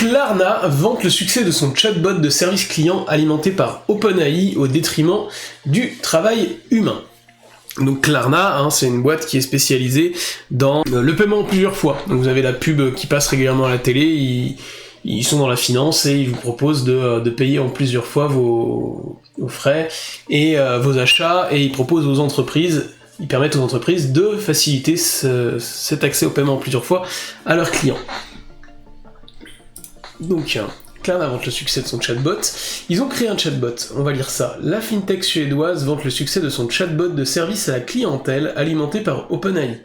Klarna vante le succès de son chatbot de service client alimenté par OpenAI au détriment du travail humain. Donc Klarna, c'est une boîte qui est spécialisée dans le paiement en plusieurs fois. Donc vous avez la pub qui passe régulièrement à la télé, ils sont dans la finance et ils vous proposent de payer en plusieurs fois vos frais et vos achats, et ils proposent aux entreprises, ils permettent aux entreprises de faciliter cet accès au paiement en plusieurs fois à leurs clients. Donc, Klarna vante le succès de son chatbot. Ils ont créé un chatbot, on va lire ça. La fintech suédoise vante le succès de son chatbot de service à la clientèle alimenté par OpenAI,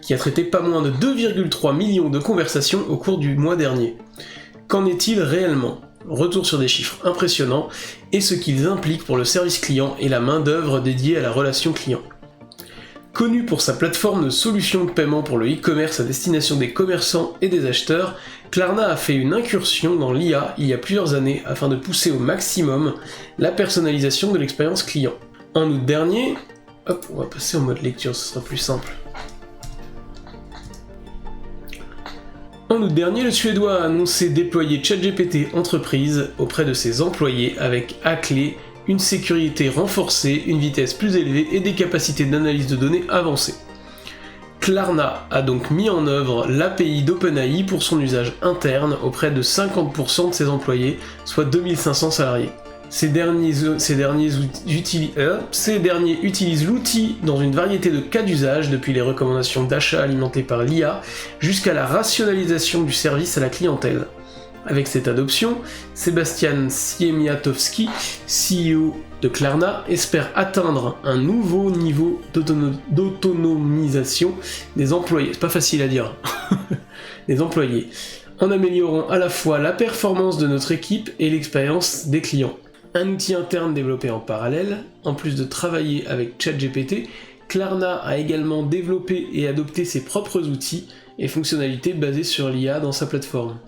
qui a traité pas moins de 2,3 millions de conversations au cours du mois dernier. Qu'en est-il réellement ? Retour sur des chiffres impressionnants et ce qu'ils impliquent pour le service client et la main-d'œuvre dédiée à la relation client. Connu pour sa plateforme de solutions de paiement pour le e-commerce à destination des commerçants et des acheteurs, Klarna a fait une incursion dans l'IA il y a plusieurs années afin de pousser au maximum la personnalisation de l'expérience client. En août dernier, on va passer en mode lecture, ce sera plus simple. En août dernier, le Suédois a annoncé déployer ChatGPT Entreprise auprès de ses employés avec à clé une sécurité renforcée, une vitesse plus élevée et des capacités d'analyse de données avancées. Klarna a donc mis en œuvre l'API d'OpenAI pour son usage interne auprès de 50% de ses employés, soit 2500 salariés. Ces derniers utilisent l'outil dans une variété de cas d'usage, depuis les recommandations d'achat alimentées par l'IA jusqu'à la rationalisation du service à la clientèle. Avec cette adoption, Sebastian Siemiatowski, CEO de Klarna, espère atteindre un nouveau niveau d'autonomisation des employés. C'est pas facile à dire. Des employés. En améliorant à la fois la performance de notre équipe et l'expérience des clients. Un outil interne développé en parallèle, en plus de travailler avec ChatGPT, Klarna a également développé et adopté ses propres outils et fonctionnalités basés sur l'IA dans sa plateforme.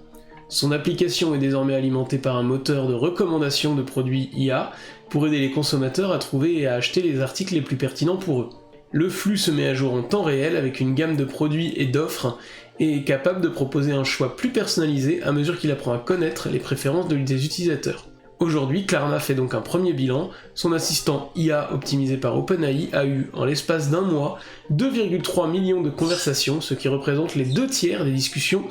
Son application est désormais alimentée par un moteur de recommandation de produits IA pour aider les consommateurs à trouver et à acheter les articles les plus pertinents pour eux. Le flux se met à jour en temps réel avec une gamme de produits et d'offres et est capable de proposer un choix plus personnalisé à mesure qu'il apprend à connaître les préférences des utilisateurs. Aujourd'hui, Klarna fait donc un premier bilan. Son assistant IA optimisé par OpenAI a eu, en l'espace d'un mois, 2,3 millions de conversations, ce qui représente les 2/3 des discussions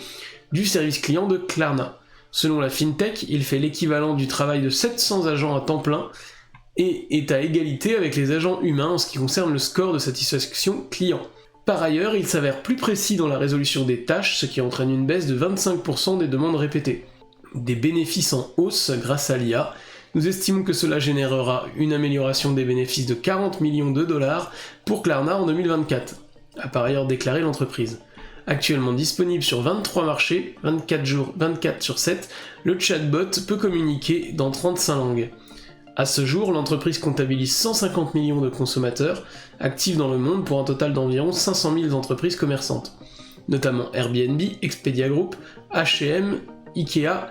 du service client de Klarna. Selon la fintech, il fait l'équivalent du travail de 700 agents à temps plein et est à égalité avec les agents humains en ce qui concerne le score de satisfaction client. Par ailleurs, il s'avère plus précis dans la résolution des tâches, ce qui entraîne une baisse de 25% des demandes répétées. Des bénéfices en hausse grâce à l'IA. Nous estimons que cela générera une amélioration des bénéfices de 40 millions de dollars pour Klarna en 2024, a par ailleurs déclaré l'entreprise. Actuellement disponible sur 23 marchés, 24 sur 7, le chatbot peut communiquer dans 35 langues. À ce jour, l'entreprise comptabilise 150 millions de consommateurs actifs dans le monde pour un total d'environ 500 000 entreprises commerçantes, notamment Airbnb, Expedia Group, H&M, Ikea,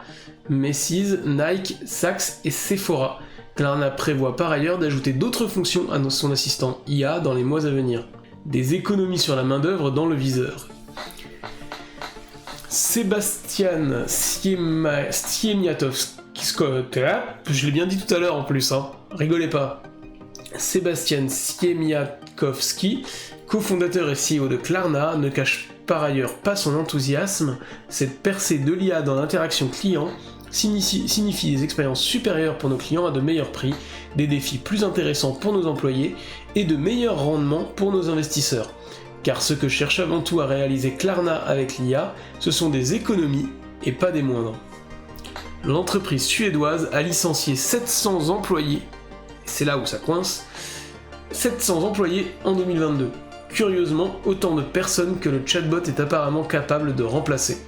Macy's, Nike, Saks et Sephora. Klarna prévoit par ailleurs d'ajouter d'autres fonctions à son assistant IA dans les mois à venir. Des économies sur la main-d'œuvre dans le viseur. Sebastian Siemiatowski, je l'ai bien dit tout à l'heure en plus, rigolez pas. Sebastian Siemiatowski, cofondateur et CEO de Klarna, ne cache par ailleurs pas son enthousiasme. Cette percée de l'IA dans l'interaction client signifie des expériences supérieures pour nos clients à de meilleurs prix, des défis plus intéressants pour nos employés et de meilleurs rendements pour nos investisseurs. Car ce que cherche avant tout à réaliser Klarna avec l'IA, ce sont des économies et pas des moindres. L'entreprise suédoise a licencié 700 employés, c'est là où ça coince, 700 employés en 2022. Curieusement, autant de personnes que le chatbot est apparemment capable de remplacer.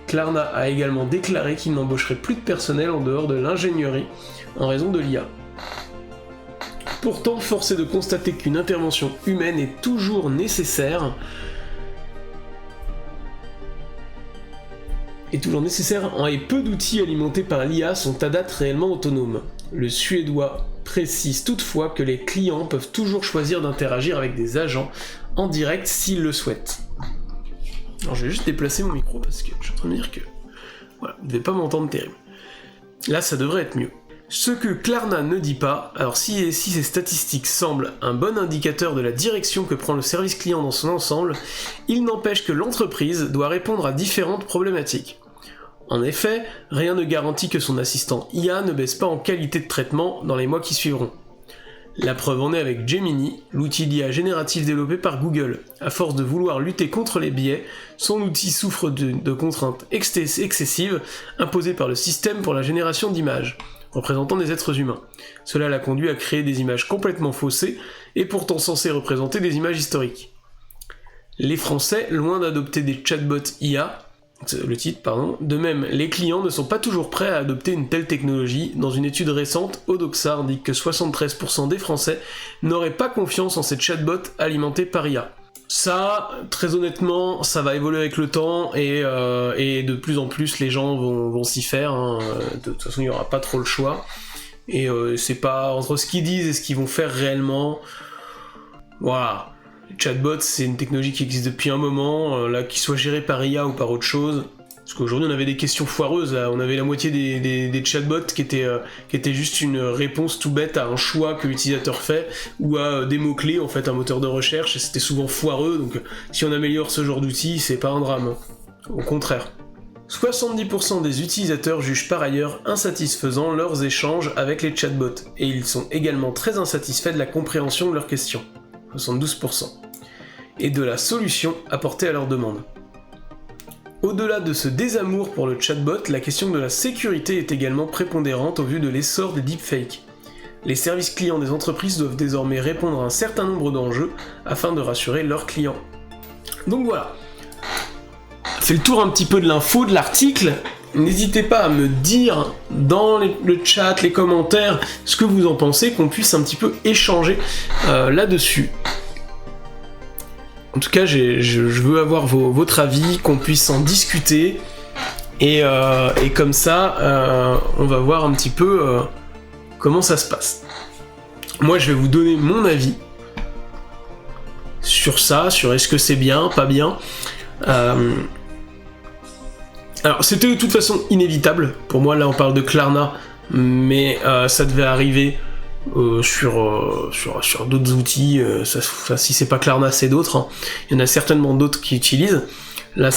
Klarna a également déclaré qu'il n'embaucherait plus de personnel en dehors de l'ingénierie en raison de l'IA. Pourtant, force est de constater qu'une intervention humaine est toujours nécessaire. Et peu d'outils alimentés par l'IA sont à date réellement autonomes. Le Suédois précise toutefois que les clients peuvent toujours choisir d'interagir avec des agents en direct s'ils le souhaitent. Alors je vais juste déplacer mon micro parce que je suis en train de me dire que... Voilà, vous ne devez pas m'entendre terrible. Là, ça devrait être mieux. Ce que Klarna ne dit pas, alors si ces statistiques semblent un bon indicateur de la direction que prend le service client dans son ensemble, il n'empêche que l'entreprise doit répondre à différentes problématiques. En effet, rien ne garantit que son assistant IA ne baisse pas en qualité de traitement dans les mois qui suivront. La preuve en est avec Gemini, l'outil d'IA génératif développé par Google. À force de vouloir lutter contre les biais, son outil souffre de contraintes excessives imposées par le système pour la génération d'images, représentant des êtres humains. Cela l'a conduit à créer des images complètement faussées, et pourtant censées représenter des images historiques. Les Français, loin d'adopter des chatbots IA, le titre, pardon. De même, les clients ne sont pas toujours prêts à adopter une telle technologie. Dans une étude récente, Odoxa indique que 73% des Français n'auraient pas confiance en ces chatbots alimentés par IA. Ça, très honnêtement, ça va évoluer avec le temps et de plus en plus les gens vont s'y faire. Hein. De toute façon, il n'y aura pas trop le choix. Et c'est pas entre ce qu'ils disent et ce qu'ils vont faire réellement. Voilà. Les chatbots, c'est une technologie qui existe depuis un moment, là, qu'ils soient gérés par IA ou par autre chose. Parce qu'aujourd'hui, on avait des questions foireuses, là. On avait la moitié des chatbots qui étaient juste une réponse tout bête à un choix que l'utilisateur fait, ou à des mots-clés, en fait, un moteur de recherche, et c'était souvent foireux, donc si on améliore ce genre d'outils, c'est pas un drame. Au contraire. 70% des utilisateurs jugent par ailleurs insatisfaisants leurs échanges avec les chatbots, et ils sont également très insatisfaits de la compréhension de leurs questions. 72%, et de la solution apportée à leur demande. Au-delà de ce désamour pour le chatbot, la question de la sécurité est également prépondérante au vu de l'essor des deepfakes. Les services clients des entreprises doivent désormais répondre à un certain nombre d'enjeux afin de rassurer leurs clients. Donc voilà, on fait le tour un petit peu de l'info de l'article. N'hésitez pas à me dire dans le chat, les commentaires, ce que vous en pensez, qu'on puisse un petit peu échanger là-dessus. En tout cas, je veux avoir votre avis, qu'on puisse en discuter, et comme ça, on va voir un petit peu comment ça se passe. Moi, je vais vous donner mon avis sur ça, sur est-ce que c'est bien, pas bien. Alors, c'était de toute façon inévitable. Pour moi, là, on parle de Klarna, mais ça devait arriver sur d'autres outils. Si c'est pas Klarna, c'est d'autres. Hein. Il y en a certainement d'autres qui utilisent. Là,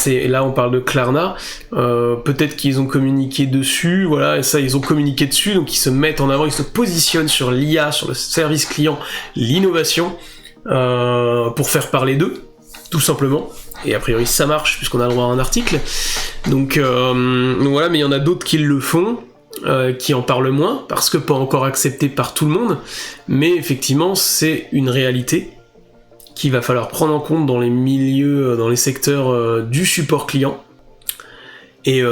on parle de Klarna. Peut-être qu'ils ont communiqué dessus. Voilà, et ça, ils ont communiqué dessus. Donc, ils se mettent en avant, ils se positionnent sur l'IA, sur le service client, l'innovation, pour faire parler d'eux, tout simplement. Et a priori ça marche puisqu'on a le droit à un article. Donc voilà, mais il y en a d'autres qui le font, qui en parlent moins, parce que pas encore accepté par tout le monde, mais effectivement c'est une réalité qu'il va falloir prendre en compte dans les milieux, dans les secteurs du support client, et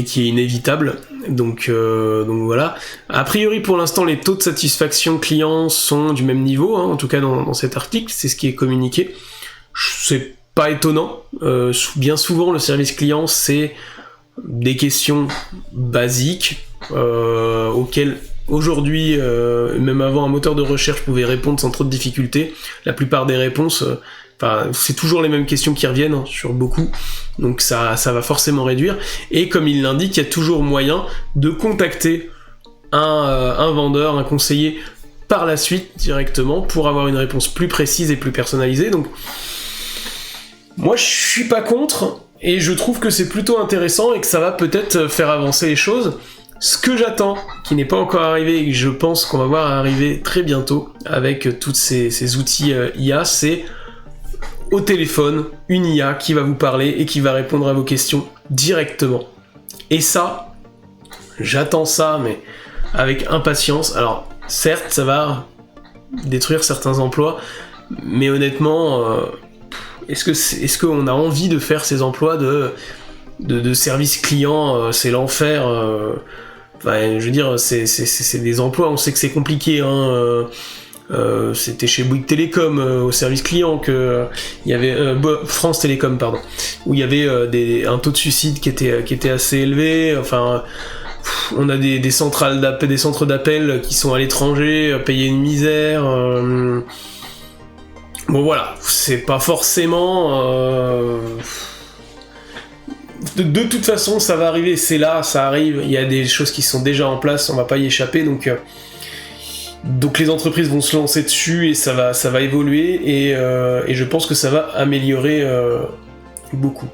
qui est inévitable. Donc voilà. A priori pour l'instant les taux de satisfaction client sont du même niveau, hein, en tout cas dans cet article, c'est ce qui est communiqué. C'est pas étonnant, bien souvent le service client c'est des questions basiques auxquelles aujourd'hui, même avant un moteur de recherche pouvait répondre sans trop de difficultés. La plupart des réponses, c'est toujours les mêmes questions qui reviennent hein, sur beaucoup, donc ça va forcément réduire. Et comme il l'indique, il y a toujours moyen de contacter un vendeur, un conseiller par la suite directement pour avoir une réponse plus précise et plus personnalisée. Donc moi je suis pas contre, et je trouve que c'est plutôt intéressant et que ça va peut-être faire avancer les choses. Ce que j'attends, qui n'est pas encore arrivé et que je pense qu'on va voir arriver très bientôt avec tous ces outils IA, c'est au téléphone, une IA qui va vous parler et qui va répondre à vos questions directement. Et ça, j'attends ça, mais avec impatience. Alors, certes, ça va détruire certains emplois, mais honnêtement... Est-ce qu'on a envie de faire ces emplois de service client, c'est l'enfer. Je veux dire, c'est des emplois, on sait que c'est compliqué. Hein, c'était chez Bouygues Télécom au service client que il y avait France Télécom pardon, où il y avait un taux de suicide qui était assez élevé. Enfin, on a des centres d'appel qui sont à l'étranger, payés une misère. Bon voilà, c'est pas forcément... de toute façon, ça va arriver, c'est là, ça arrive, il y a des choses qui sont déjà en place, on va pas y échapper, donc les entreprises vont se lancer dessus et ça va évoluer, et je pense que ça va améliorer beaucoup.